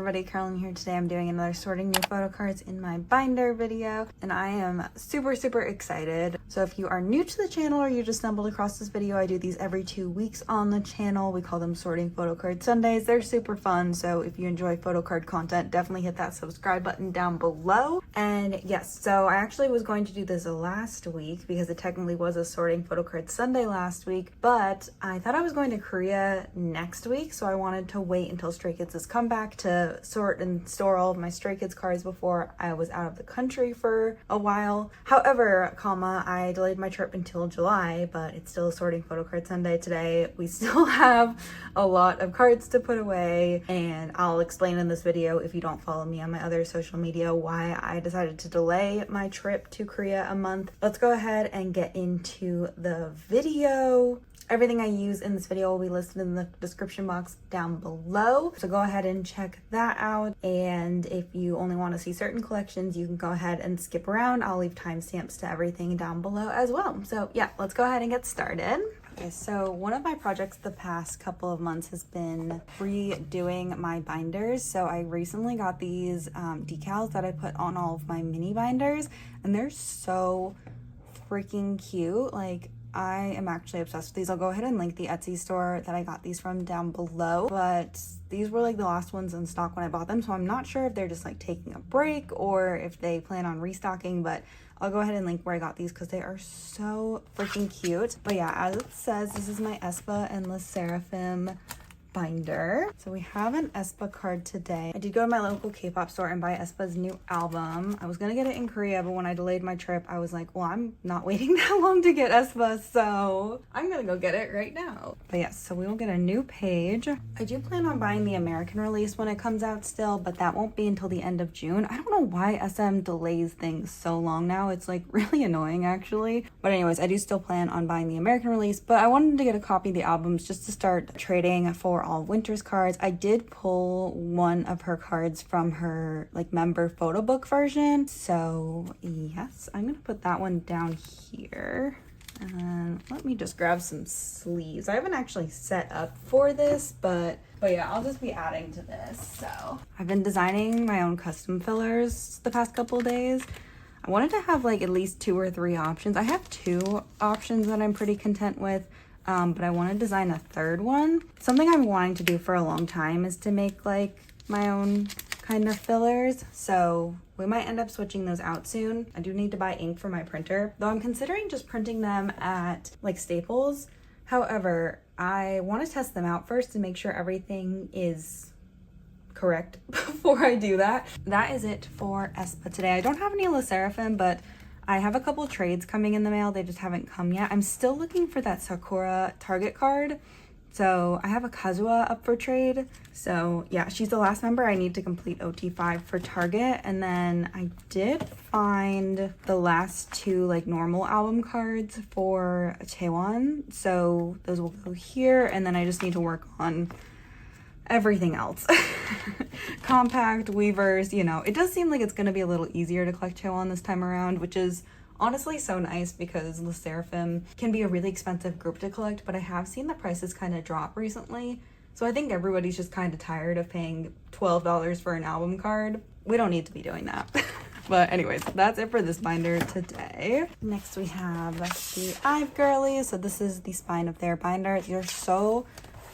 everybody, Carolyn here. Today I'm doing another sorting new photo cards in my binder video, and I am super excited. So if you are new to the channel or you just stumbled across this video, I do these every 2 weeks on the channel. We call them sorting photo card Sundays. They're super fun, so if you enjoy photo card content, definitely hit that subscribe button down below. And yes, so I actually was going to do this last week because it technically was a sorting photo card Sunday last week, but I thought I was going to Korea next week, so I wanted to wait until Stray Kids has come back to sort and store all of my Stray Kids cards before I was out of the country for a while. However, I delayed my trip until July, but it's still a sorting photo card Sunday today. We still have a lot of cards to put away, and I'll explain in this video, if you don't follow me on my other social media, why I decided to delay my trip to Korea a month. Let's go ahead and get into the video. Everything I use in this video will be listed in the description box down below, so go ahead and check that out. And if you only want to see certain collections, you can go ahead and skip around. I'll leave timestamps to everything down below as well. So yeah, let's go ahead and get started. Okay, so one of my projects the past couple of months has been redoing my binders. So I recently got these decals that I put on all of my mini binders, and they're so freaking cute. Like, I am actually obsessed with these. I'll go ahead and link the Etsy store that I got these from down below, but these were like the last ones in stock when I bought them, so I'm not sure if they're just like taking a break or if they plan on restocking, but I'll go ahead and link where I got these because they are so freaking cute. But yeah, as it says, this is my Aespa and Le Seraphim binder. So we have an Aespa card today. I did go to my local K-pop store and buy Aespa's new album. I was gonna get it in Korea, but when I delayed my trip, I was like, well, I'm not waiting that long to get Aespa, so I'm gonna go get it right now. But yes, so we will get a new page. I do plan on buying the American release when it comes out still, but that won't be until the end of June. I don't know why SM delays things so long now. It's like really annoying actually. But anyways, I do still plan on buying the American release, but I wanted to get a copy of the albums just to start trading for all Winter's cards. I did pull one of her cards from her like member photo book version, so yes, I'm gonna put that one down here. And let me just grab some sleeves. I haven't actually set up for this, but yeah, I'll just be adding to this. So I've been designing my own custom fillers the past couple days. I wanted to have like at least 2 or 3 options. I have 2 options that I'm pretty content with, but I want to design a third one. Something I'm wanting to do for a long time is to make like my own kind of fillers, so we might end up switching those out soon. I do need to buy ink for my printer, though I'm considering just printing them at like Staples. However, I want to test them out first to make sure everything is correct before I do that. That is it for Aespa today. I don't have any Le Seraphim, but I have a couple trades coming in the mail. They just haven't come yet. I'm still looking for that Sakura Target card. So I have a Kazuha up for trade. So yeah, she's the last member I need to complete OT5 for Target. And then I did find the last 2 like normal album cards for Jooheon. So those will go here. And then I just need to work on everything else. Compact, weavers, you know, it does seem like it's going to be a little easier to collect Jooheon this time around, which is honestly so nice because Le Seraphim can be a really expensive group to collect, but I have seen the prices kind of drop recently. So I think everybody's just kind of tired of paying $12 for an album card. We don't need to be doing that. But anyways, that's it for this binder today. Next we have the IVE girlies. So this is the spine of their binder. They're so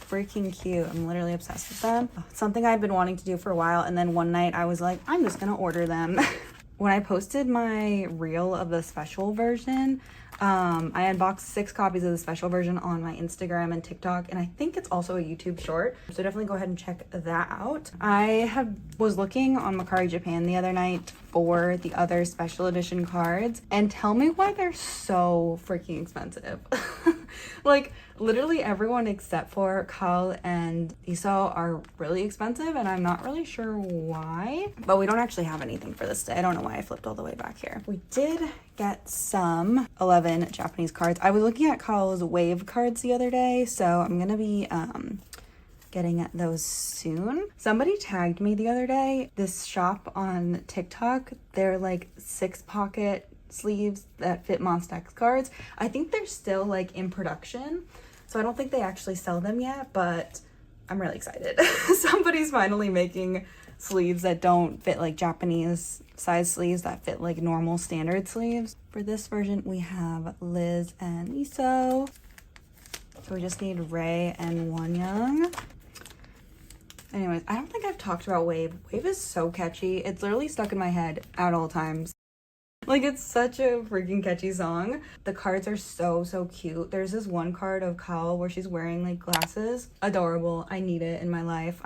freaking cute. I'm literally obsessed with them. It's something I've been wanting to do for a while, and then one night I was like, I'm just gonna order them. When I posted my reel of the special version, I unboxed 6 copies of the special version on my Instagram and TikTok, and I think it's also a YouTube short, so definitely go ahead and check that out. I was looking on Mercari Japan the other night for the other special edition cards, and tell me why they're so freaking expensive. Like, literally everyone except for Kal and Iso are really expensive, and I'm not really sure why. But we don't actually have anything for this today. I don't know why I flipped all the way back here. We did get some 11 Japanese cards. I was looking at Kal's wave cards the other day, so I'm gonna be getting those soon. Somebody tagged me the other day. This shop on TikTok, they're like 6-pocket sleeves that fit Monsta X cards. I think they're still like in production, so I don't think they actually sell them yet, but I'm really excited. Somebody's finally making sleeves that don't fit like Japanese size sleeves that fit like normal standard sleeves. For this version, we have Liz and Miso. So we just need Ray and Wonyoung. Anyways, I don't think I've talked about Wave. Wave is so catchy. It's literally stuck in my head at all times. Like, it's such a freaking catchy song. The cards are so cute. There's this one card of Kao where she's wearing like glasses. Adorable. I need it in my life.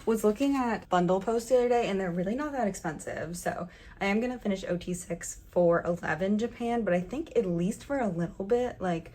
Was looking at bundle posts the other day and they're really not that expensive. So I am gonna finish OT6 for 11 Japan, but I think at least for a little bit, like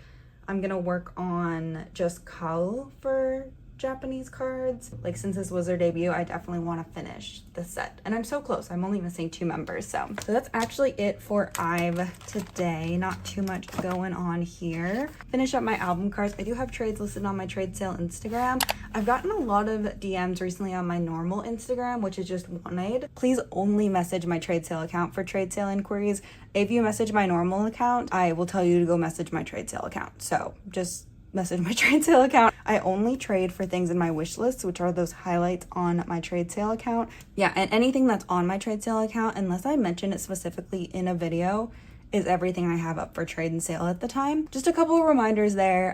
I'm gonna work on just Kao for Japanese cards. Like, since this was their debut, I definitely want to finish the set, and I'm so close. I'm only missing 2 members. So that's actually it for IVE today. Not too much going on here. Finish up my album cards. I do have trades listed on my trade sale Instagram. I've gotten a lot of DMs recently on my normal Instagram, which is just OT8. Please only message my trade sale account for trade sale inquiries. If you message my normal account, I will tell you to go message my trade sale account. So just message my trade sale account. I only trade for things in my wish list, which are those highlights on my trade sale account. Yeah, and anything that's on my trade sale account, unless I mention it specifically in a video, is everything I have up for trade and sale at the time. Just a couple of reminders there,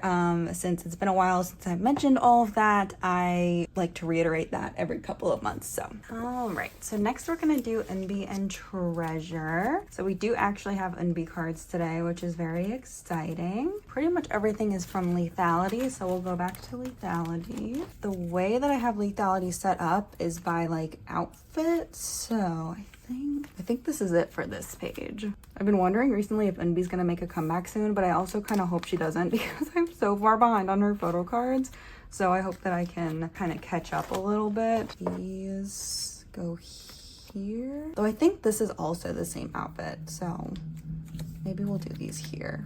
since it's been a while since I've mentioned all of that. I like to reiterate that every couple of months. So all right, so next we're gonna do Eunbi and Treasure. So we do actually have Eunbi cards today, which is very exciting. Pretty much everything is from Lethality, so we'll go back to Lethality. The way that I have Lethality set up is by like outfit, so I think this is it for this page. I've been wondering recently if Eunbi's gonna make a comeback soon, but I also kind of hope she doesn't because I'm so far behind on her photo cards. So I hope that I can kind of catch up a little bit. These go here. Though I think this is also the same outfit, so maybe we'll do these here.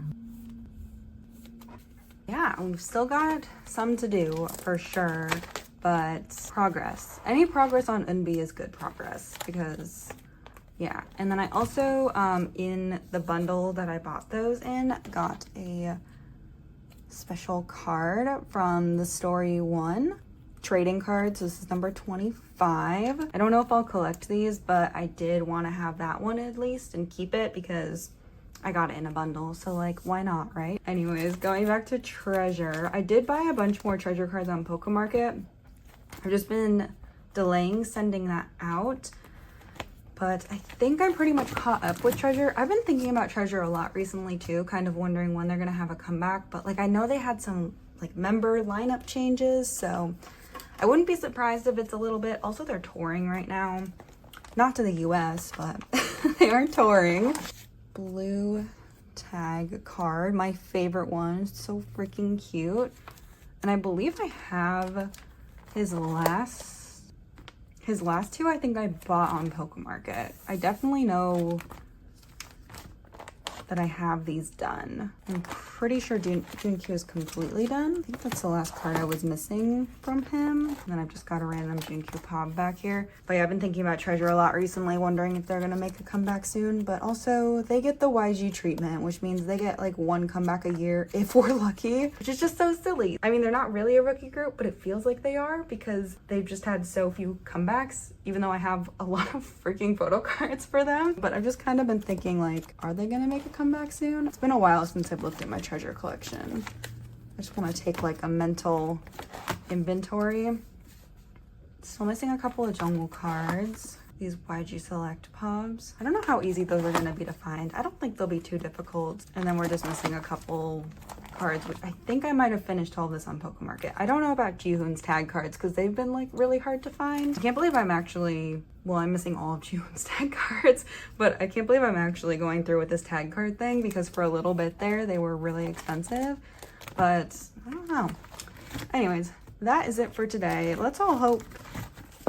Yeah, we've still got some to do for sure, but progress. Any progress on Eunbi is good progress because yeah. And then I also, in the bundle that I bought those in, got a special card from the Story 1 trading cards. This is number 25. I don't know if I'll collect these, but I did want to have that one at least and keep it because I got it in a bundle. So like, why not, right? Anyways, going back to Treasure. I did buy a bunch more Treasure cards on Pokemarket. I've just been delaying sending that out. But I think I'm pretty much caught up with Treasure. I've been thinking about Treasure a lot recently too, kind of wondering when they're gonna have a comeback. But like, I know they had some like member lineup changes, so I wouldn't be surprised if it's a little bit. Also, they're touring right now. Not to the US, but they are touring. Blue tag card, my favorite one. It's so freaking cute. And I believe I have his last 2, I think I bought on Pokemarket. I definitely know that I have these done. I'm pretty sure Junkyu is completely done. I think that's the last card I was missing from him. And then I've just got a random Junkyu pop back here. But yeah, I've been thinking about Treasure a lot recently, wondering if they're gonna make a comeback soon. But also, they get the YG treatment, which means they get like 1 comeback a year if we're lucky, which is just so silly. I mean, they're not really a rookie group, but it feels like they are because they've just had so few comebacks, even though I have a lot of freaking photo cards for them. But I've just kind of been thinking like, are they gonna make a comeback soon? It's been a while since I've looked at my Treasure collection. I just want to take like a mental inventory. Still missing a couple of jungle cards. These YG Select pubs. I don't know how easy those are going to be to find. I don't think they'll be too difficult. And then we're just missing a couple cards, which I think I might have finished all this on Pokemarket. I don't know about Jooheon's tag cards because they've been like really hard to find. I can't believe I'm actually, well, I'm missing all of Jooheon's tag cards, but I can't believe I'm actually going through with this tag card thing because for a little bit there, they were really expensive, but I don't know. Anyways, that is it for today. Let's all hope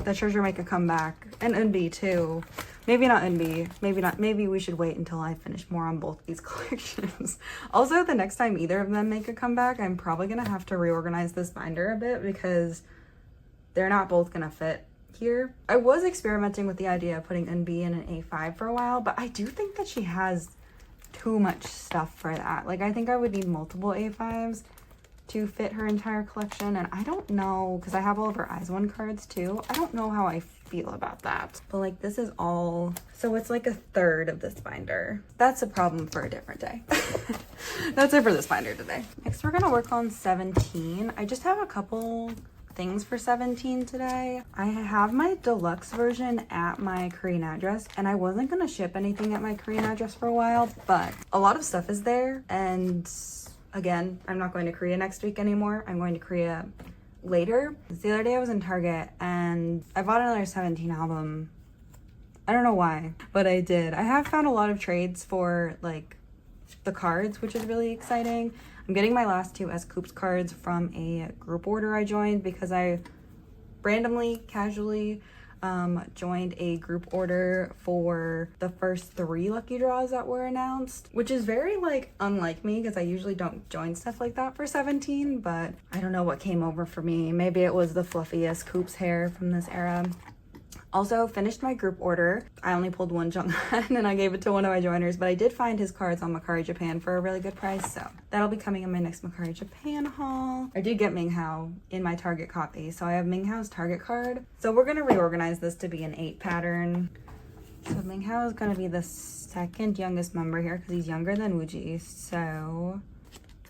that Treasure make a comeback, and Eunbi too. Maybe not Eunbi, maybe not. Maybe we should wait until I finish more on both these collections. Also, the next time either of them make a comeback, I'm probably gonna have to reorganize this binder a bit because they're not both gonna fit here. I was experimenting with the idea of putting Eunbi in an A5 for a while, but I do think that she has too much stuff for that. Like, I think I would need multiple A5s to fit her entire collection, and I don't know, because I have all of her Eyes One cards too. I don't know how I feel about that, but like this is all, so it's like a third of this binder. That's a problem for a different day. That's it for this binder today. Next we're gonna work on 17. I just have a couple things for 17 today. I have my deluxe version at my Korean address, and I wasn't gonna ship anything at my Korean address for a while, but a lot of stuff is there, and again, I'm not going to Korea next week anymore. I'm going to Korea later. The other day I was in Target and I bought another 17 album. I don't know why, but I did. I have found a lot of trades for like the cards, which is really exciting. I'm getting my last two S Coops cards from a group order I joined because I randomly, casually joined a group order for the first 3 lucky draws that were announced, which is very like unlike me because I usually don't join stuff like that for 17, but I don't know what came over for me. Maybe it was the fluffiest Coops hair from this era. Also finished my group order. I only pulled one Jooheon and I gave it to one of my joiners, but I did find his cards on Mercari Japan for a really good price, so that'll be coming in my next Mercari Japan haul. I did get Minghao in my Target copy, so I have Minghao's Target card. So we're gonna reorganize this to be an 8 pattern. So Minghao is gonna be the second youngest member here because he's younger than Wooji, so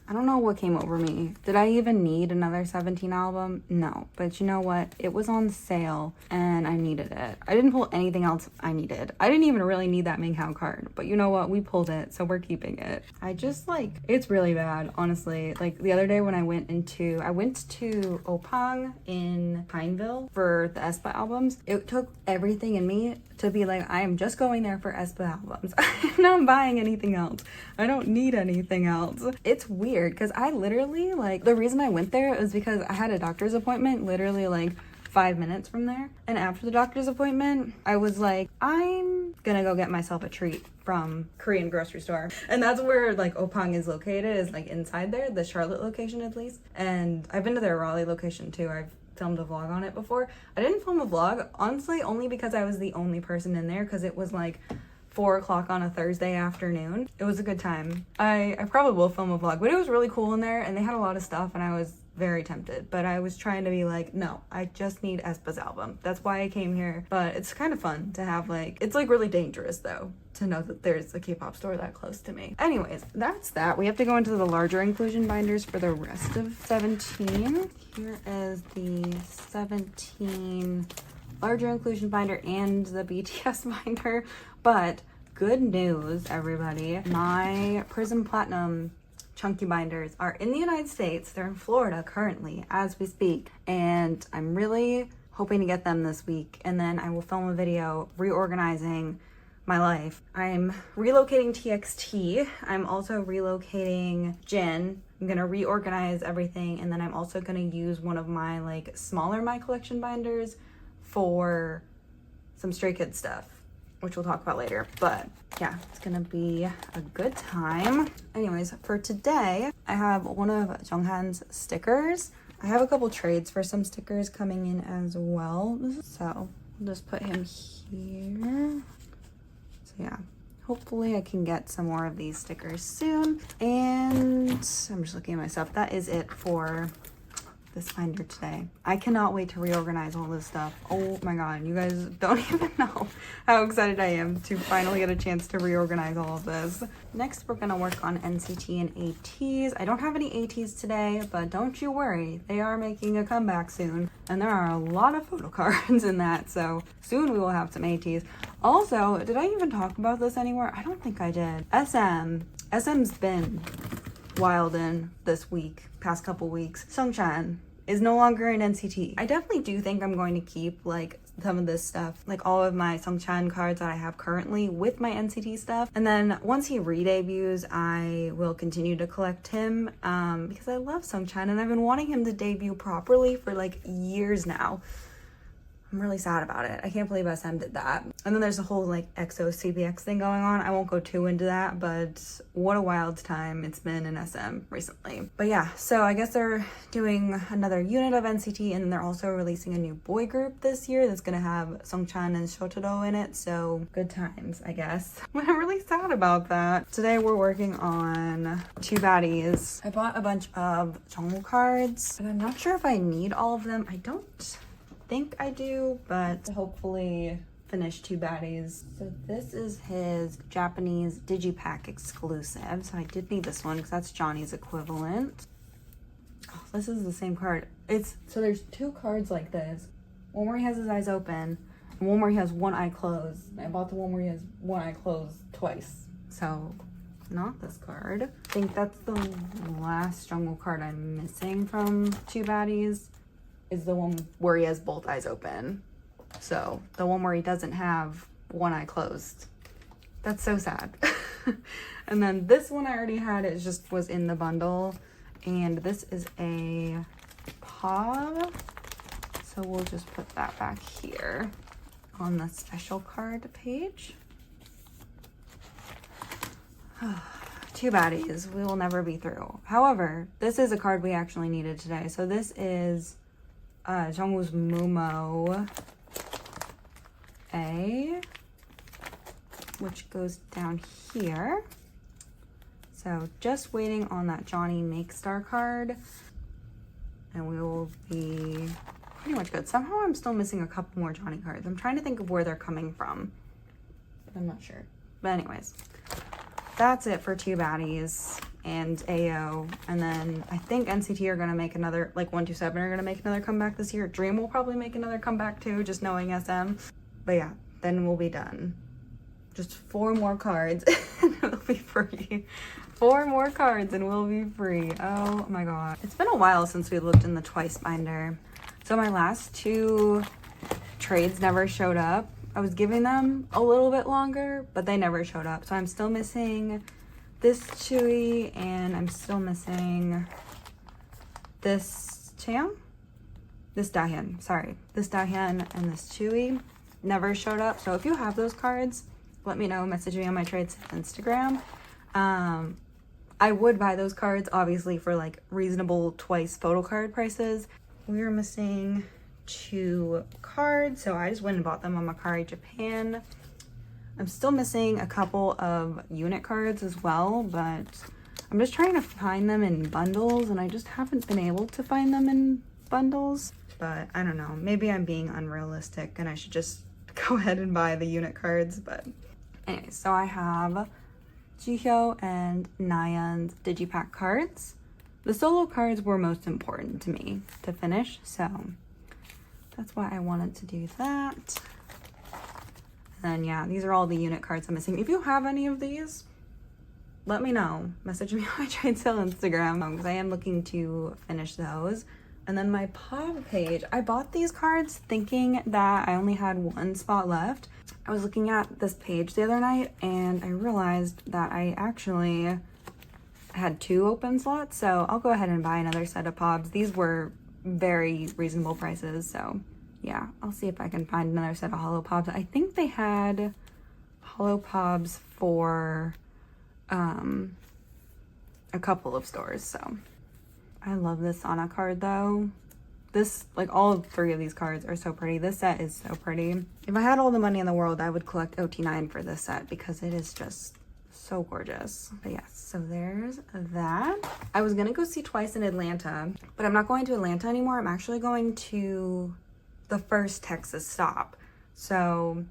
I don't know what came over me. Did I even need another 17 album? No, but you know what? It was on sale and I needed it. I didn't pull anything else I needed. I didn't even really need that Minghao card, but you know what? We pulled it, so we're keeping it. I just like, it's really bad, honestly. Like the other day when I went to Opang in Pineville for the Aespa albums, it took everything in me to be like, I am just going there for Aespa albums. I'm not buying anything else. I don't need anything else. It's weird because I literally, like, the reason I went there was because I had a doctor's appointment literally like 5 minutes from there. And after the doctor's appointment, I was like, I'm gonna go get myself a treat from Korean grocery store. And that's where like Opang is located, is like inside there, the Charlotte location at least. And I've been to their Raleigh location too. I've filmed a vlog on it before. I didn't film a vlog, honestly, only because I was the only person in there because it was like 4 o'clock on a Thursday afternoon. It was a good time. I probably will film a vlog, but it was really cool in there and they had a lot of stuff and I was very tempted, but I was trying to be like, no, I just need Aespa's album. That's why I came here. But it's kind of fun to have like, it's like really dangerous though to know that there's a K-pop store that close to me. Anyways, that's that. We have to go into the larger inclusion binders for the rest of 17. Here is the 17 larger inclusion binder and the BTS binder, but good news, everybody. My Prism Platinum chunky binders are in the United States. They're in Florida currently as we speak, and I'm really hoping to get them this week, and then I will film a video reorganizing my life. I'm relocating TXT. I'm also relocating Jin. I'm gonna reorganize everything, and then I'm also gonna use one of my like smaller My Collection binders for some Stray Kids stuff, which we'll talk about later. But yeah, it's gonna be a good time. Anyways, for today, I have one of Jooheon's stickers. I have a couple trades for some stickers coming in as well. So I'll just put him here. So yeah, hopefully I can get some more of these stickers soon. And I'm just looking at my stuff. That is it for this binder today. I cannot wait to reorganize all this stuff. Oh my god, you guys don't even know how excited I am to finally get a chance to reorganize all of this. Next, we're gonna work on NCT and ATs. I don't have any ATs today, but don't you worry, they are making a comeback soon, and there are a lot of photo cards in that, so soon we will have some ATs. Also, did I even talk about this anywhere? I don't think I did. SM's been wild in this week, past couple weeks. Sungchan is no longer in NCT. I definitely do think I'm going to keep like some of this stuff, like all of my Sungchan cards that I have currently with my NCT stuff. And then once he re-debuts, I will continue to collect him because I love Sungchan and I've been wanting him to debut properly for like years now. I'm really sad about it. I can't believe SM did that. And then there's a whole like EXO CBX thing going on. I won't go too into that, but what a wild time it's been in SM recently. But yeah, so I guess they're doing another unit of NCT, and they're also releasing a new boy group this year that's gonna have Sungchan and Shotaro in it. So good times, I guess. But I'm really sad about that. Today we're working on 2 baddies. I bought a bunch of Jungwoo cards, and I'm not sure if I need all of them. I don't think I do, but hopefully finish 2 baddies. So this is his Japanese digipack exclusive. So I did need this one because that's Johnny's equivalent. Oh, this is the same card. So there's 2 cards like this. One where he has his eyes open and one where he has one eye closed. I bought the one where he has one eye closed twice. So not this card. I think that's the last Jungwoo card I'm missing from 2 baddies. Is the one where he has both eyes open. So the one where he doesn't have one eye closed. That's so sad. And then this one I already had, it just was in the bundle. And this is a POB. So we'll just put that back here on the special card page. 2 baddies, we will never be through. However, this is a card we actually needed today. So this is Jungwoo's Mumo A, which goes down here. So just waiting on that Johnny Make Star card, and we will be pretty much good. Somehow I'm still missing a couple more Johnny cards. I'm trying to think of where they're coming from, but I'm not sure. But anyways, that's it for 2 baddies and AO. And then I think NCT are gonna make another, like 127 are gonna make another comeback this year. Dream will probably make another comeback too, just knowing SM. But yeah, then we'll be done. Just 4 more cards and it'll be free. 4 more cards and we'll be free. Oh my god. It's been a while since we looked in the Twice binder. So my last 2 trades never showed up. I was giving them a little bit longer, but they never showed up. So I'm still missing this Chewy, and I'm still missing this Dahyun, sorry. This Dahyun and this Chewy never showed up. So if you have those cards, let me know, message me on my trades Instagram. I would buy those cards, obviously, for like reasonable Twice photo card prices. We are missing 2 cards, so I just went and bought them on Mercari Japan. I'm still missing a couple of unit cards as well, but I'm just trying to find them in bundles, and I just haven't been able to find them in bundles. But I don't know, maybe I'm being unrealistic and I should just go ahead and buy the unit cards. But anyways, so I have Jooheon and Nayeon's digipack cards. The solo cards were most important to me to finish, so that's why I wanted to do that. And yeah, these are all the unit cards I'm missing. If you have any of these, let me know. Message me on my trade sale Instagram, because I am looking to finish those. And then my POB page, I bought these cards thinking that I only had 1 spot left. I was looking at this page the other night and I realized that I actually had 2 open slots. So I'll go ahead and buy another set of POBs. These were very reasonable prices, so yeah, I'll see if I can find another set of holo POBs. I think they had holo POBs for a couple of stores. So I love this Sana card though. This, like, all 3 of these cards are so pretty. This set is so pretty. If I had all the money in the world, I would collect OT9 for this set because it is just so gorgeous. But yes, so there's that. I was gonna go see Twice in Atlanta, but I'm not going to Atlanta anymore. I'm actually going to the first Texas stop. So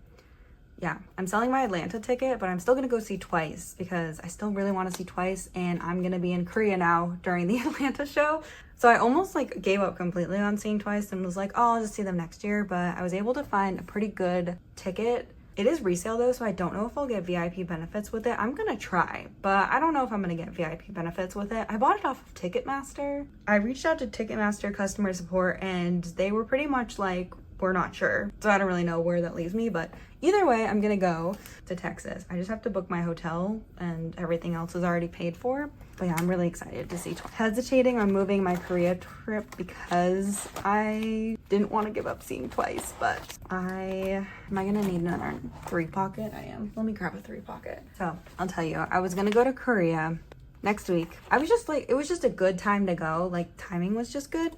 yeah, I'm selling my Atlanta ticket, but I'm still gonna go see Twice because I still really want to see Twice, and I'm gonna be in Korea now during the Atlanta show. So I almost like gave up completely on seeing Twice and was like, oh, I'll just see them next year. But I was able to find a pretty good ticket. It is resale though, so I don't know if I'll get VIP benefits with it. I'm gonna try, but I don't know if I'm gonna get VIP benefits with it. I bought it off of Ticketmaster. I reached out to Ticketmaster customer support and they were pretty much like, we're not sure. So I don't really know where that leaves me, but either way, I'm gonna go to Texas. I just have to book my hotel and everything else is already paid for. But yeah, I'm really excited to see. Hesitating on moving my Korea trip because I didn't want to give up seeing Twice, but am I gonna need another 3-pocket? I am. Let me grab a 3-pocket. So I'll tell you, I was gonna go to Korea next week. I was just like, it was just a good time to go. Like, timing was just good.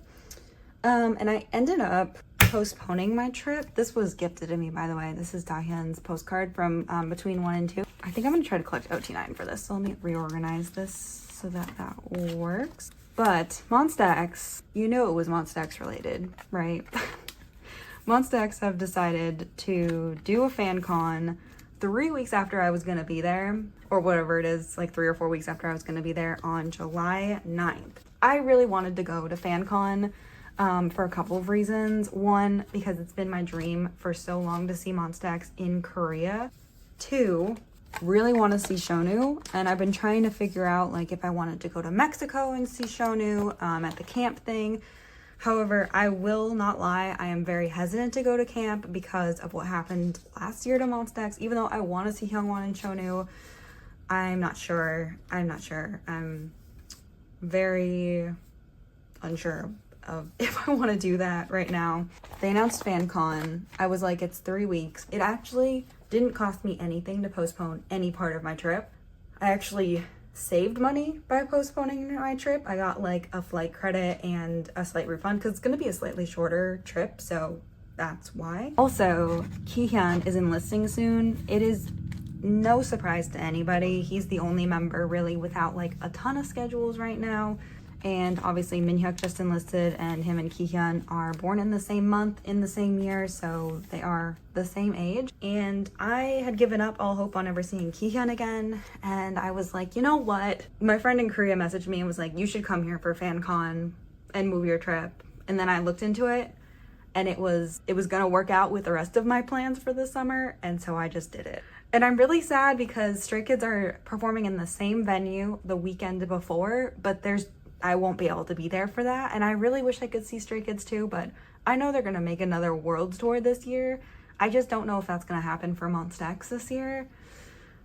And I ended up postponing my trip. This was gifted to me, by the way. This is Jooheon's postcard from between 1 and 2. I think I'm gonna try to collect OT9 for this. So let me reorganize this so that works. But Monsta X, you know it was Monsta X related, right? Monsta X have decided to do a fan con 3 weeks after I was gonna be there, or whatever it is, like 3 or 4 weeks after I was gonna be there on July 9th. I really wanted to go to FanCon for a couple of reasons. One, because it's been my dream for so long to see Monsta X in Korea. 2, really want to see Shonu, and I've been trying to figure out like if I wanted to go to Mexico and see Shonu at the camp thing. However, I will not lie, I am very hesitant to go to camp because of what happened last year to Monsta X. Even though I want to see Hyungwon and Shonu, I'm not sure. I'm very unsure of if I want to do that right now. They announced FanCon. I was like, it's 3 weeks. It actually didn't cost me anything to postpone any part of my trip. I actually saved money by postponing my trip. I got like a flight credit and a slight refund because it's going to be a slightly shorter trip, so that's why. Also, Jooheon is enlisting soon. It is no surprise to anybody. He's the only member really without like a ton of schedules right now. And obviously Minhyuk just enlisted, and him and Jooheon are born in the same month, in the same year, so they are the same age. And I had given up all hope on ever seeing Jooheon again, and I was like, you know what? My friend in Korea messaged me and was like, you should come here for FanCon and move your trip. And then I looked into it, and it was gonna work out with the rest of my plans for the summer, and so I just did it. And I'm really sad because Stray Kids are performing in the same venue the weekend before, but I won't be able to be there for that. And I really wish I could see Stray Kids too, but I know they're gonna make another Worlds tour this year. I just don't know if that's gonna happen for Monsta X this year.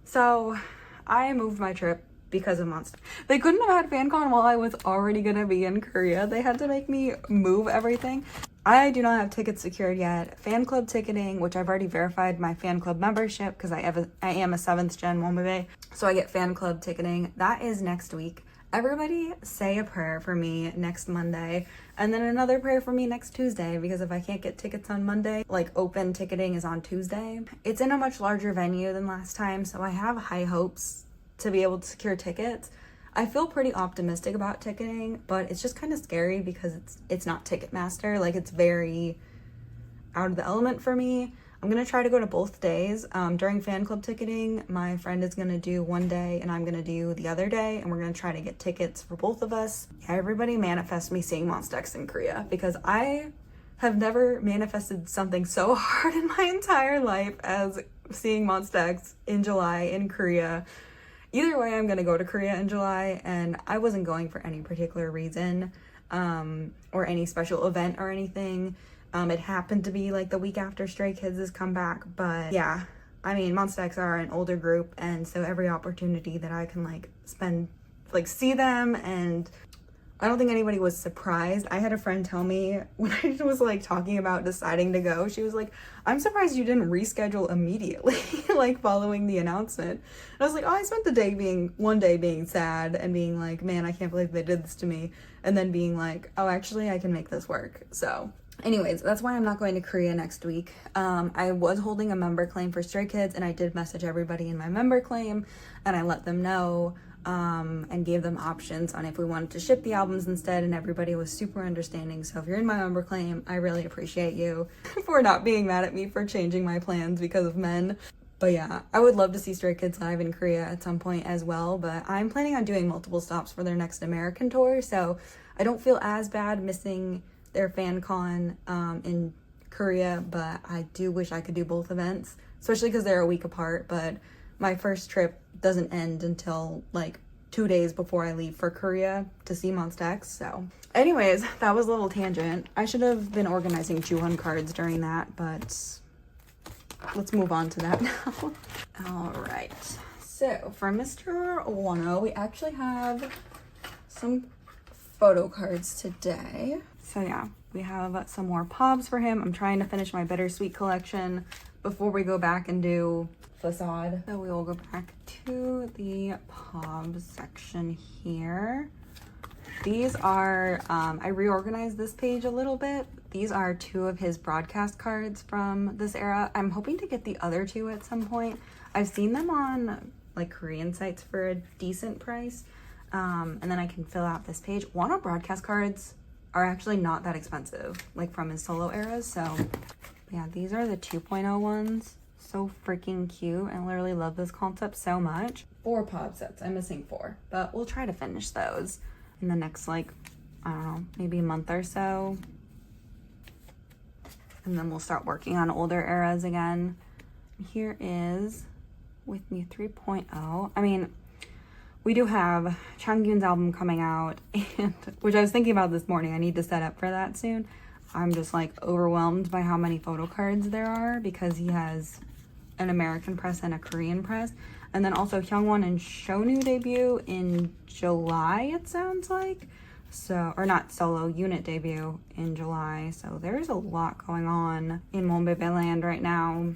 So I moved my trip because of Monsta. They couldn't have had FanCon while I was already gonna be in Korea. They had to make me move everything. I do not have tickets secured yet. Fan club ticketing, which I've already verified my fan club membership because I am a 7th gen Wonho, so I get fan club ticketing. That is next week. Everybody say a prayer for me next Monday, and then another prayer for me next Tuesday, because if I can't get tickets on Monday, like open ticketing is on Tuesday. It's in a much larger venue than last time, so I have high hopes to be able to secure tickets. I feel pretty optimistic about ticketing, but it's just kind of scary because it's not Ticketmaster. Like, it's very out of the element for me. I'm gonna try to go to both days. During fan club ticketing, my friend is gonna do one day and I'm gonna do the other day, and we're gonna try to get tickets for both of us. Yeah, everybody manifest me seeing Monsta X in Korea, because I have never manifested something so hard in my entire life as seeing Monsta X in July in Korea. Either way, I'm gonna go to Korea in July, and I wasn't going for any particular reason or any special event or anything. It happened to be like the week after Stray Kids has come back, but yeah, I mean, Monsta X are an older group, and so every opportunity that I can see them, and I don't think anybody was surprised. I had a friend tell me when I was like talking about deciding to go, she was like, I'm surprised you didn't reschedule immediately, like following the announcement. And I was like, oh, I spent one day being sad and being like, man, I can't believe they did this to me. And then being like, oh, actually I can make this work. So anyways, that's why I'm not going to Korea next week. I was holding a member claim for Stray Kids, and I did message everybody in my member claim, and I let them know and gave them options on if we wanted to ship the albums instead, and everybody was super understanding. So if you're in my member claim, I really appreciate you for not being mad at me for changing my plans because of men. But yeah, I would love to see Stray Kids live in Korea at some point as well, but I'm planning on doing multiple stops for their next American tour, so I don't feel as bad missing their fan con in Korea, but I do wish I could do both events, especially because they're a week apart. But my first trip doesn't end until like 2 days before I leave for Korea to see Monsta X. So anyways, that was a little tangent. I should have been organizing Jooheon cards during that, but let's move on to that now. All right. So for Mr. Wonho, we actually have some photo cards today. So yeah, we have some more pobs for him. I'm trying to finish my bittersweet collection before we go back and do facade. So we will go back to the pob section here. These are, I reorganized this page a little bit. These are 2 of his broadcast cards from this era. I'm hoping to get the other 2 at some point. I've seen them on like Korean sites for a decent price. And then I can fill out this page. Wonho broadcast cards are actually not that expensive, like from his solo eras. So yeah, these are the 2.0 ones. So freaking cute. I literally love this concept so much. 4 pod sets. I'm missing 4, but we'll try to finish those in the next, like, I don't know, maybe a month or so. And then we'll start working on older eras again. Here is With Me 3.0. I mean, we do have Changyun's album coming out, and which I was thinking about this morning. I need to set up for that soon. I'm just like overwhelmed by how many photo cards there are because he has an American press and a Korean press. And then also Hyungwon and Shonu debut in July, it sounds like. So, or not solo, unit debut in July. So there's a lot going on in Monbebe land right now.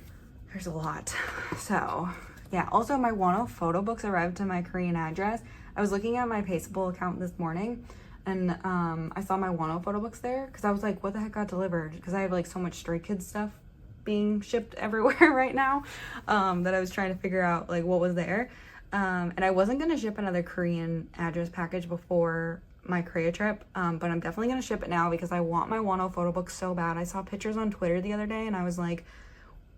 There's a lot. So yeah, also my Wonho photo books arrived to my Korean address. I was looking at my Paceable account this morning and I saw my Wonho photo books there because I was like, what the heck got delivered? Because I have like so much Stray Kids stuff being shipped everywhere right now that I was trying to figure out like what was there. And I wasn't going to ship another Korean address package before my Korea trip, but I'm definitely going to ship it now because I want my Wonho photo book so bad. I saw pictures on Twitter the other day and I was like,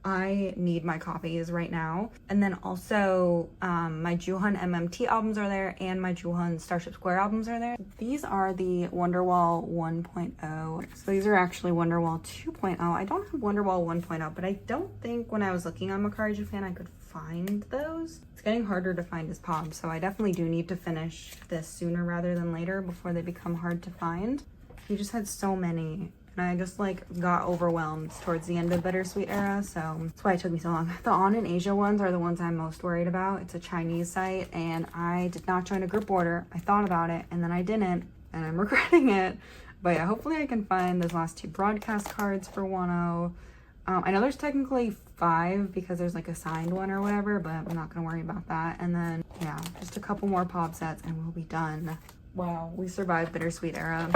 I need my copies right now. And then also my Jooheon MMT albums are there and my Jooheon Starship Square albums are there. These are the Wonderwall 1.0. So these are actually Wonderwall 2.0. I don't have Wonderwall 1.0, but I don't think when I was looking on Makari Japan I could find those. It's getting harder to find his pobs, so I definitely do need to finish this sooner rather than later before they become hard to find. He just had so many. And I just like got overwhelmed towards the end of Bittersweet era, so that's why it took me so long. The On in Asia ones are the ones I'm most worried about. It's a Chinese site and I did not join a group order. I thought about it and then I didn't and I'm regretting it. But yeah, hopefully I can find those last 2 broadcast cards for Wonho. I know there's technically 5 because there's like a signed one or whatever, but I'm not gonna worry about that. And then yeah, just a couple more pop sets and we'll be done. Wow, we survived Bittersweet era.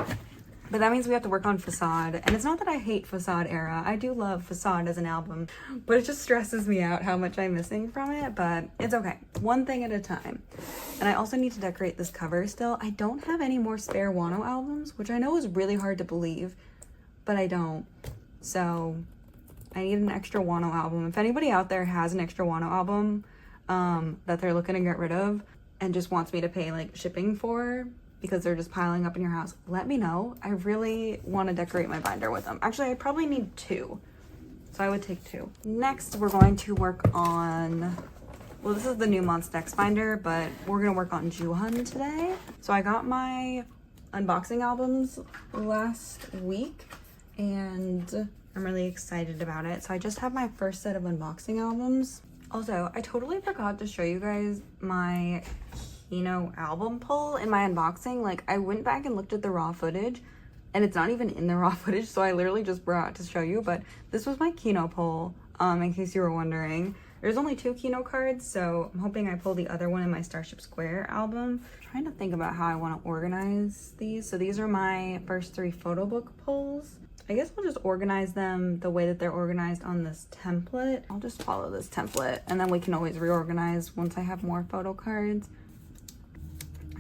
But that means we have to work on Facade. And it's not that I hate Facade era. I do love Facade as an album, but it just stresses me out how much I'm missing from it, but it's okay. One thing at a time. And I also need to decorate this cover still. I don't have any more spare Wonho albums, which I know is really hard to believe, but I don't. So I need an extra Wonho album. If anybody out there has an extra Wonho album that they're looking to get rid of and just wants me to pay like shipping for, because they're just piling up in your house, let me know. I really want to decorate my binder with them. Actually, I probably need 2. So I would take 2. Next, we're going to work on, well, this is the new Monsta X binder, but we're going to work on Jooheon today. So I got my unboxing albums last week and I'm really excited about it. So I just have my first set of unboxing albums. Also, I totally forgot to show you guys my Kino album pull in my unboxing. Like I went back and looked at the raw footage and it's not even in the raw footage, so I literally just brought it to show you, but this was my Kino pull, in case you were wondering. There's only 2 Kino cards, so I'm hoping I pull the other one in my Starship Square album. I'm trying to think about how I want to organize these. So these are my first 3 photo book pulls. I guess we'll just organize them the way that they're organized on this template. I'll just follow this template and then we can always reorganize once I have more photo cards.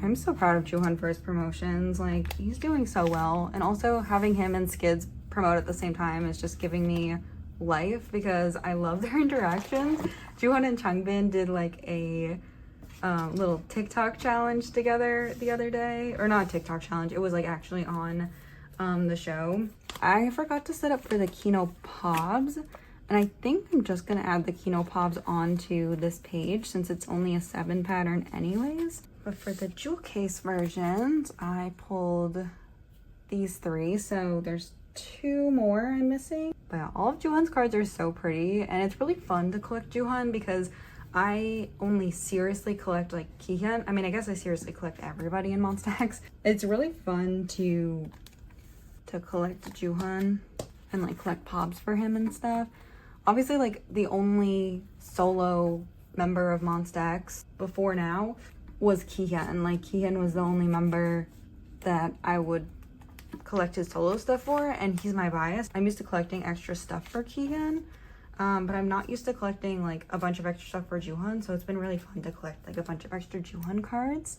I'm so proud of Jooheon for his promotions. Like, he's doing so well. And also having him and Skids promote at the same time is just giving me life because I love their interactions. Jooheon and Changbin did like a little TikTok challenge together the other day. Or not a TikTok challenge, it was like actually on the show. I forgot to set up for the Kino Pobs. And I think I'm just gonna add the Kino Pobs onto this page since it's only a 7 pattern anyways. But for the jewel case versions, I pulled these 3. So there's 2 more I'm missing. But yeah, all of Jooheon's cards are so pretty, and it's really fun to collect Jooheon because I only seriously collect like Jooheon. I mean, I guess I seriously collect everybody in Monstax. It's really fun to collect Jooheon and like collect pobs for him and stuff. Obviously, like the only solo member of Monstax before now was Jooheon. Like Jooheon was the only member that I would collect his solo stuff for, and he's my bias. I'm used to collecting extra stuff for Jooheon, but I'm not used to collecting like a bunch of extra stuff for Jooheon, so it's been really fun to collect like a bunch of extra Jooheon cards.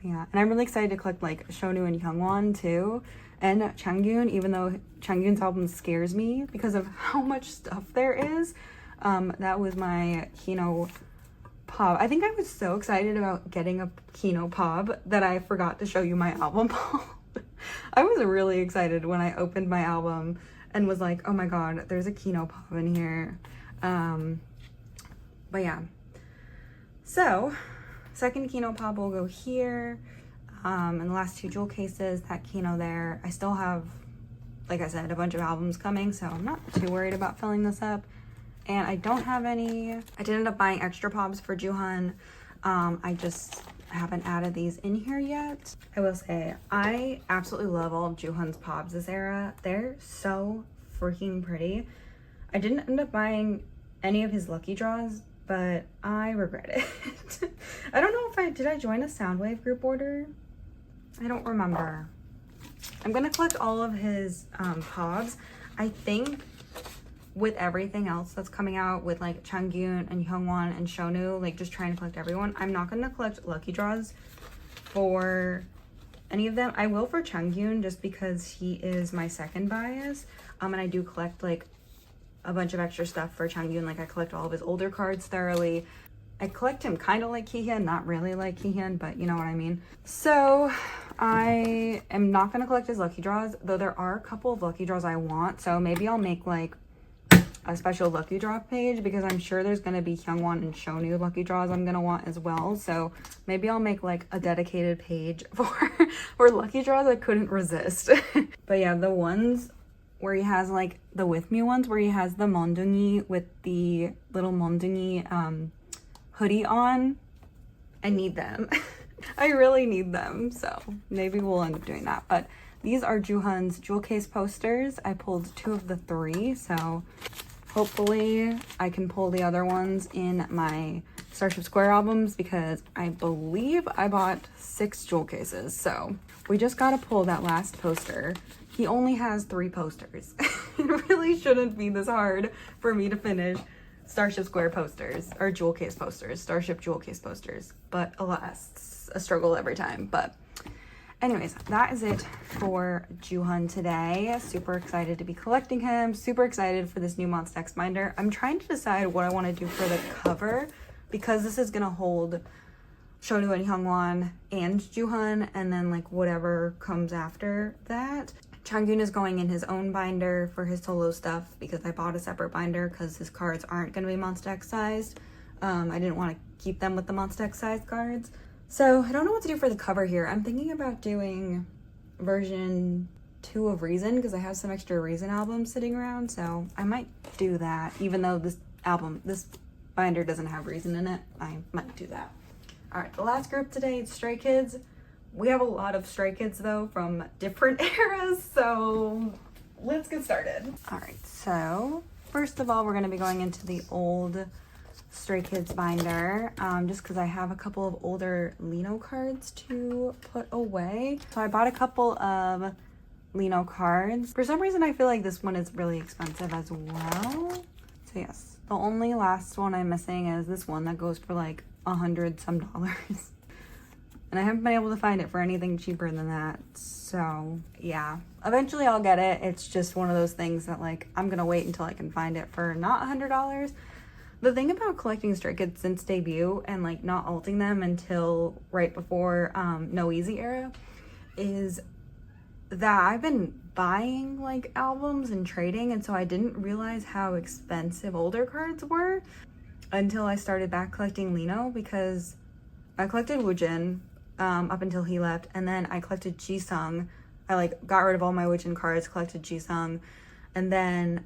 Yeah, and I'm really excited to collect like Shonu and Hyungwon too, and Changyun, even though Changyun's album scares me because of how much stuff there is. That was my Kino Pob. I think I was so excited about getting a Kino Pob that I forgot to show you my album Pob. I was really excited when I opened my album and was like, oh my god, there's a Kino Pob in here. But yeah. So, second Kino Pob will go here. And the last 2 jewel cases, that Kino there. I still have, like I said, a bunch of albums coming, so I'm not too worried about filling this up. And I don't have any. I did end up buying extra pobs for Jooheon. I just haven't added these in here yet. I will say, I absolutely love all of Jooheon's pobs this era. They're so freaking pretty. I didn't end up buying any of his lucky draws, but I regret it. I don't know if did I join a Soundwave group order? I don't remember. I'm gonna collect all of his pobs. I think with everything else that's coming out with like Changyun and Hyungwon and Shonu, like just trying to collect everyone, I'm not gonna collect lucky draws for any of them. I will for Changyun just because he is my second bias. And I do collect like a bunch of extra stuff for Changyun. Like I collect all of his older cards thoroughly. I collect him kind of like Jooheon, not really like Jooheon, but you know what I mean. So I am not going to collect his lucky draws, though there are a couple of lucky draws I want. So maybe I'll make like a special lucky draw page because I'm sure there's going to be Hyungwon and Shonu lucky draws I'm going to want as well. So maybe I'll make like a dedicated page for lucky draws I couldn't resist. But yeah, the ones where he has like the With Me ones where he has the Mondungi with the little Mondungi hoodie on, I need them. I really need them, so maybe we'll end up doing that. But these are Jooheon's jewel case posters. I pulled 2 of the 3, so hopefully I can pull the other ones in my Starship Square albums because I believe I bought 6 jewel cases. So we just gotta pull that last poster. He only has 3 posters. It really shouldn't be this hard for me to finish Starship Square posters or jewel case posters, Starship jewel case posters, but alas, it's a struggle every time. But anyways, that is it for Jooheon today. Super excited to be collecting him, super excited for this new Monstax binder. I'm trying to decide what I want to do for the cover because this is gonna hold Shonu and Hyungwon and Jooheon, and then like whatever comes after that. Changyun is going in his own binder for his solo stuff because I bought a separate binder because his cards aren't going to be Monstax sized. I didn't want to keep them with the Monstax sized cards. So I don't know what to do for the cover here. I'm thinking about doing version 2 of Reason because I have some extra Reason albums sitting around. So I might do that even though this binder doesn't have Reason in it. I might do that. All right, the last group today is Stray Kids. We have a lot of Stray Kids though from different eras, so let's get started. All right, so first of all, we're gonna be going into the old Stray Kids binder, just because I have a couple of older Lino cards to put away. So I bought a couple of Lino cards. For some reason, I feel like this one is really expensive as well. So yes, the only last one I'm missing is this one that goes for like $100 some. And I haven't been able to find it for anything cheaper than that. So yeah, eventually I'll get it. It's just one of those things that like, I'm gonna wait until I can find it for not $100. The thing about collecting Stray Kids since debut and like not alting them until right before No Easy era is that I've been buying like albums and trading, and so I didn't realize how expensive older cards were until I started back collecting Lino, because I collected Woojin up until he left, and then I collected Jisung. I like got rid of all my Woojin cards, collected Jisung, and then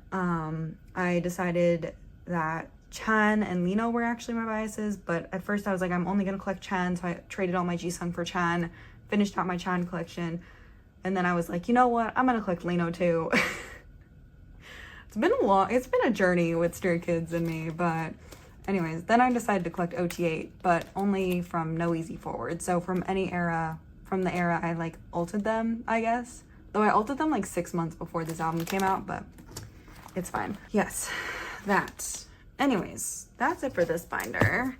I decided that Chan and Lino were actually my biases, but at first I was like, I'm only gonna collect Chan, so I traded all my Jisung for Chan, finished out my Chan collection, and then I was like, you know what, I'm gonna collect Lino too. It's been a journey with Stray Kids and me, but anyways, then I decided to collect OT8, but only from No Easy Forward. So from any era, from the era I like ulted them, I guess. Though I ulted them like 6 months before this album came out, but it's fine. Yes, that. Anyways, that's it for this binder.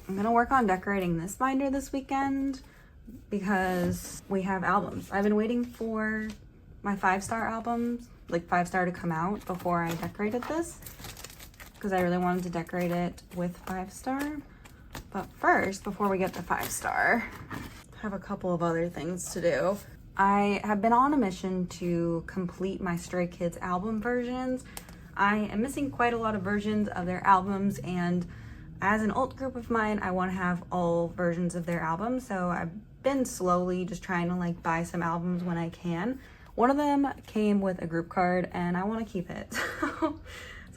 I'm gonna work on decorating this binder this weekend because we have albums. I've been waiting for my 5-star albums, like 5-star to come out before I decorated this, because I really wanted to decorate it with 5-star. But first, before we get to 5-star, I have a couple of other things to do. I have been on a mission to complete my Stray Kids album versions. I am missing quite a lot of versions of their albums, and as an alt group of mine, I want to have all versions of their albums, so I've been slowly just trying to like buy some albums when I can. One of them came with a group card, and I want to keep it. So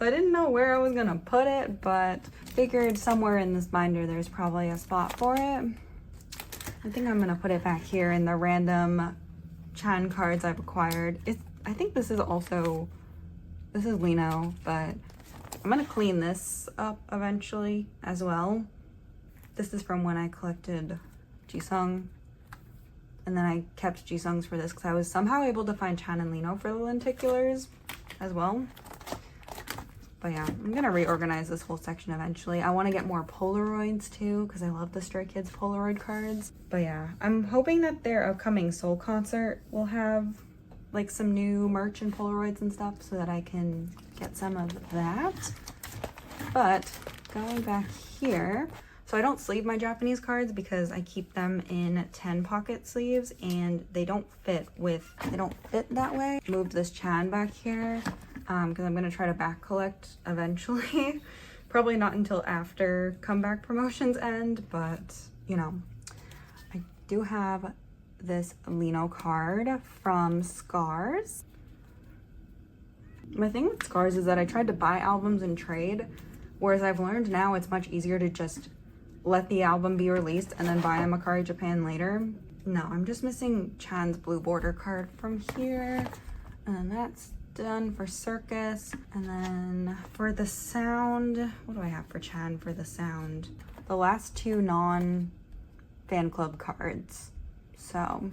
I didn't know where I was gonna put it, but figured somewhere in this binder there's probably a spot for it. I think I'm gonna put it back here in the random Chan cards I've acquired. I think this is Lino, but I'm gonna clean this up eventually as well. This is from when I collected Jisung, and then I kept Jisung's for this because I was somehow able to find Chan and Lino for the lenticulars as well. But yeah, I'm gonna reorganize this whole section eventually. I want to get more Polaroids too because I love the Stray Kids Polaroid cards. But yeah, I'm hoping that their upcoming Seoul concert will have like some new merch and Polaroids and stuff so that I can get some of that. But going back here, so I don't sleeve my Japanese cards because I keep them in 10 pocket sleeves and they don't fit that way. Moved this Chan back here because I'm gonna try to back collect eventually. Probably not until after comeback promotions end, but you know, I do have this Lino card from Scars. My thing with Scars is that I tried to buy albums and trade, whereas I've learned now it's much easier to just let the album be released and then buy Amakari Japan later. No, I'm just missing Chan's blue border card from here, and that's done for Circus. And then for the sound, what do I have for Chan for the sound? The last 2 non-fan club cards. So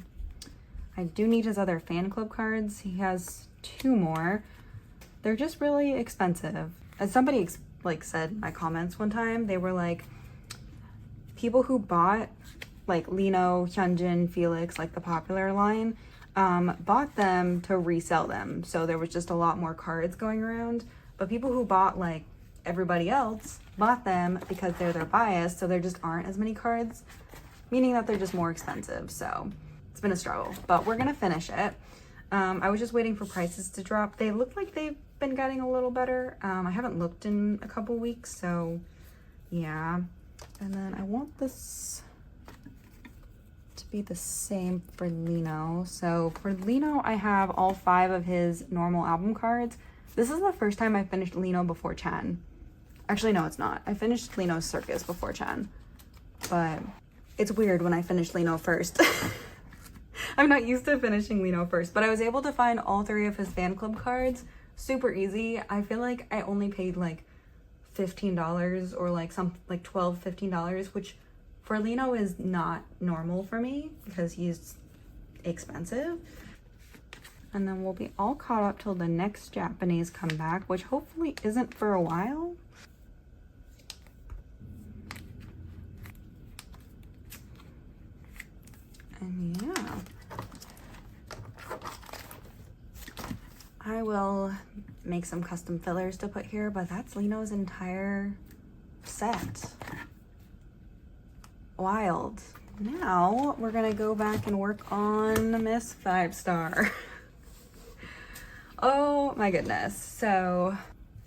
I do need his other fan club cards. He has 2 more. They're just really expensive. As somebody like said in my comments one time, they were like, people who bought like Lino, Hyunjin, Felix, like the popular line, bought them to resell them. So there was just a lot more cards going around. But people who bought like everybody else bought them because they're their bias, so there just aren't as many cards, meaning that they're just more expensive. So it's been a struggle, but we're gonna finish it. I was just waiting for prices to drop. They look like they've been getting a little better. I haven't looked in a couple weeks, so yeah. And then I want this to be the same for Lino. So for Lino, I have all 5 of his normal album cards. This is the first time I finished Lino before Chan. Actually, no, it's not. I finished Lino's Circus before Chan, but it's weird when I finish Lino first. I'm not used to finishing Lino first, but I was able to find all 3 of his fan club cards super easy. I feel like I only paid like $15 or like $12, $15, which for Lino is not normal for me because he's expensive. And then we'll be all caught up till the next Japanese comeback, which hopefully isn't for a while. And yeah, I will make some custom fillers to put here, but that's Lino's entire set. Wild. Now we're gonna go back and work on Miss 5-star. Oh my goodness. So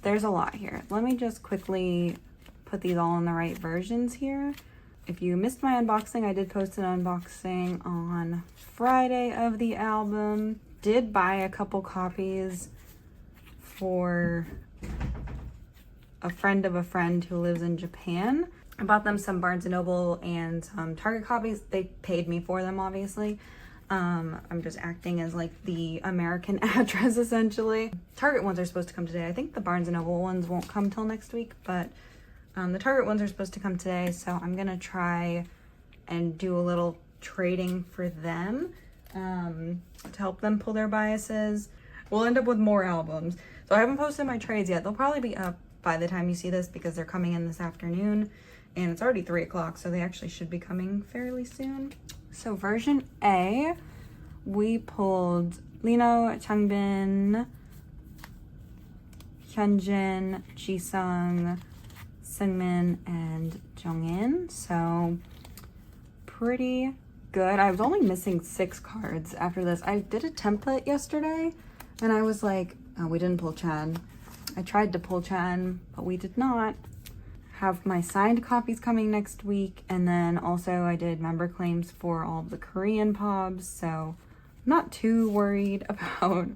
there's a lot here. Let me just quickly put these all in the right versions here. If you missed my unboxing, I did post an unboxing on Friday of the album. Did buy a couple copies for a friend of a friend who lives in Japan. I bought them some Barnes & Noble and some Target copies. They paid me for them, obviously. I'm just acting as like the American address, essentially. Target ones are supposed to come today. I think the Barnes & Noble ones won't come till next week, but the Target ones are supposed to come today, so I'm gonna try and do a little trading for them to help them pull their biases. We'll end up with more albums. So I haven't posted my trades yet. They'll probably be up by the time you see this because they're coming in this afternoon, and it's already 3 o'clock, so they actually should be coming fairly soon. So version A, we pulled Lino, Changbin, Hyunjin, Jisung, Seungmin, and Jongin. So pretty good. I was only missing 6 cards after this. I did a template yesterday and I was like, oh, we didn't pull Chan. I tried to pull Chan, but we did not. Have my signed copies coming next week, and then also I did member claims for all of the Korean pobs, so I'm not too worried about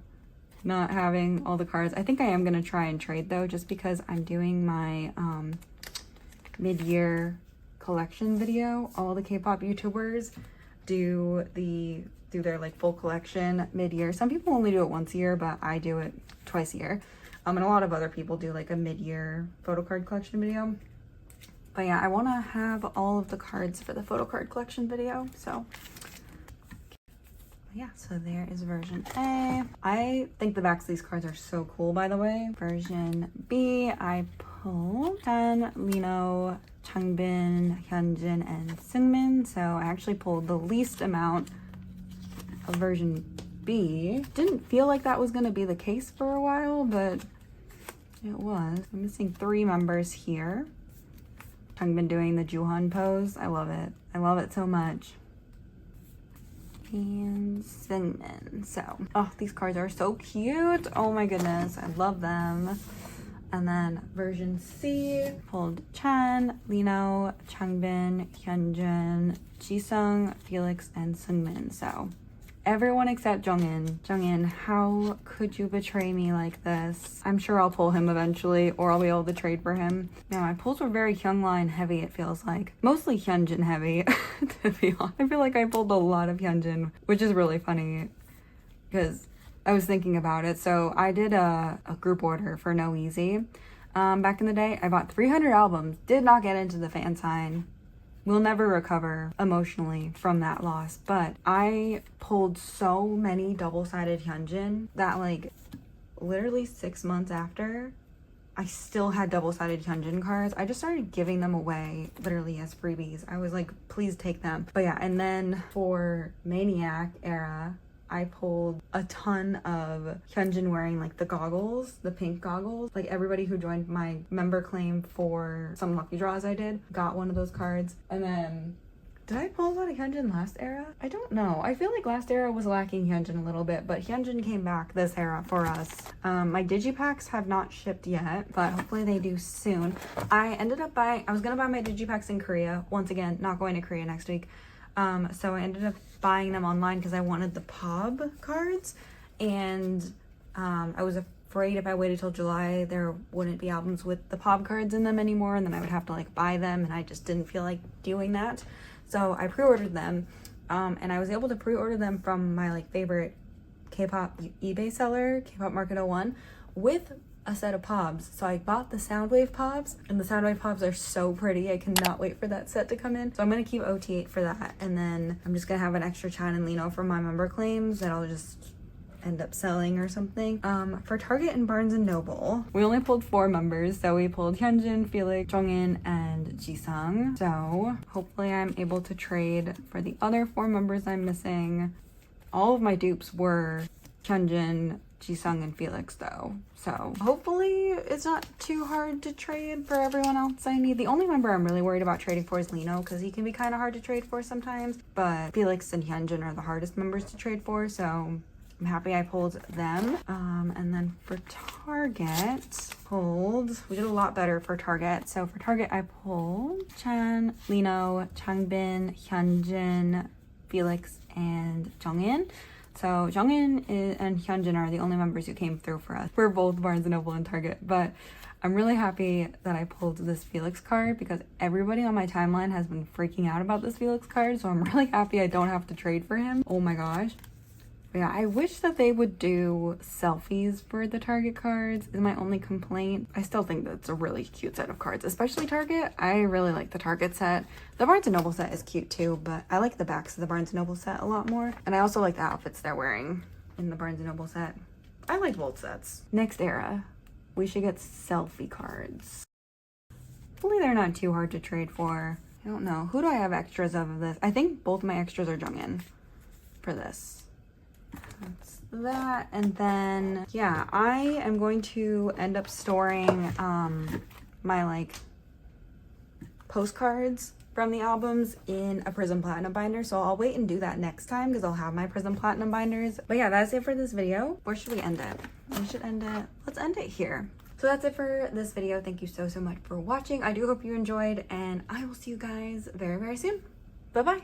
not having all the cards. I think I am gonna try and trade though, just because I'm doing my mid-year collection video. All the K-pop YouTubers do their like full collection mid-year. Some people only do it once a year, but I do it twice a year. And a lot of other people do like a mid-year photo card collection video. But yeah, I want to have all of the cards for the photo card collection video, so yeah, so there is version A. I think the backs of these cards are so cool, by the way. Version B, I pulled Chan, Lino, Changbin, Hyunjin, and Seungmin. So I actually pulled the least amount of version B. Didn't feel like that was going to be the case for a while, but it was. I'm missing 3 members here. Changbin doing the Jooheon pose. I love it. I love it so much. And Seungmin. So, oh, these cards are so cute. Oh my goodness, I love them. And then version C, pulled Chan, Lino, Changbin, Hyunjin, Jisung, Felix, and Seungmin. So everyone except Jongin. Jongin, how could you betray me like this? I'm sure I'll pull him eventually, or I'll be able to trade for him. Man, my pulls were very Hyungline heavy, it feels like. Mostly Hyunjin heavy, to be honest. I feel like I pulled a lot of Hyunjin, which is really funny, because I was thinking about it. So I did a group order for No Easy. Back in the day, I bought 300 albums, did not get into the fan sign. We'll never recover emotionally from that loss, but I pulled so many double-sided Hyunjin that like literally 6 months after, I still had double-sided Hyunjin cards. I just started giving them away literally as freebies. I was like, please take them. But yeah, and then for Maniac era, I pulled a ton of Hyunjin wearing like the goggles, the pink goggles. Like everybody who joined my member claim for some lucky draws I did got one of those cards. And then, did I pull a lot of Hyunjin last era? I don't know. I feel like last era was lacking Hyunjin a little bit, but Hyunjin came back this era for us. My digipacks have not shipped yet, but hopefully they do soon. I was gonna buy my digipacks in Korea. Once again, not going to Korea next week. So I ended up buying them online because I wanted the POB cards, and I was afraid if I waited till July there wouldn't be albums with the POB cards in them anymore, and then I would have to like buy them, and I just didn't feel like doing that. So I pre-ordered them, and I was able to pre-order them from my like favorite K-pop eBay seller, K-pop Market 01, with a set of POBs. So I bought the Soundwave POBs, and the Soundwave POBs are so pretty. I cannot wait for that set to come in. So I'm gonna keep OT8 for that, and then I'm just gonna have an extra Chan and Lino for my member claims that I'll just end up selling or something. For Target and Barnes & Noble, we only pulled 4 members. So we pulled Hyunjin, Felix, Jongin, and Jisung. So hopefully I'm able to trade for the other 4 members I'm missing. All of my dupes were Hyunjin, Jisung, and Felix though, so hopefully it's not too hard to trade for everyone else I need. The only member I'm really worried about trading for is Lino, because he can be kind of hard to trade for sometimes, but Felix and Hyunjin are the hardest members to trade for, so I'm happy I pulled them. And then for Target, we did a lot better for Target. So for Target, I pulled Chan, Lino, Changbin, Hyunjin, Felix, and Jongin. So Jongin and Hyunjin are the only members who came through for us. We're both Barnes & Noble and Target, but I'm really happy that I pulled this Felix card because everybody on my timeline has been freaking out about this Felix card. So I'm really happy I don't have to trade for him. Oh my gosh. But yeah, I wish that they would do selfies for the Target cards is my only complaint. I still think that's a really cute set of cards, especially Target. I really like the Target set. The Barnes & Noble set is cute too, but I like the backs of the Barnes & Noble set a lot more. And I also like the outfits they're wearing in the Barnes & Noble set. I like both sets. Next era, we should get selfie cards. Hopefully they're not too hard to trade for. I don't know. Who do I have extras of this? I think both my extras are Jongin for this. That's that. And then yeah, I am going to end up storing my like postcards from the albums in a Prism Platinum binder, so I'll wait and do that next time because I'll have my Prism Platinum binders. But yeah, that's it for this video. Where should we end it? We should end it, let's end it here. So that's it for this video. Thank you so much for watching. I do hope you enjoyed, and I will see you guys very soon. Bye bye.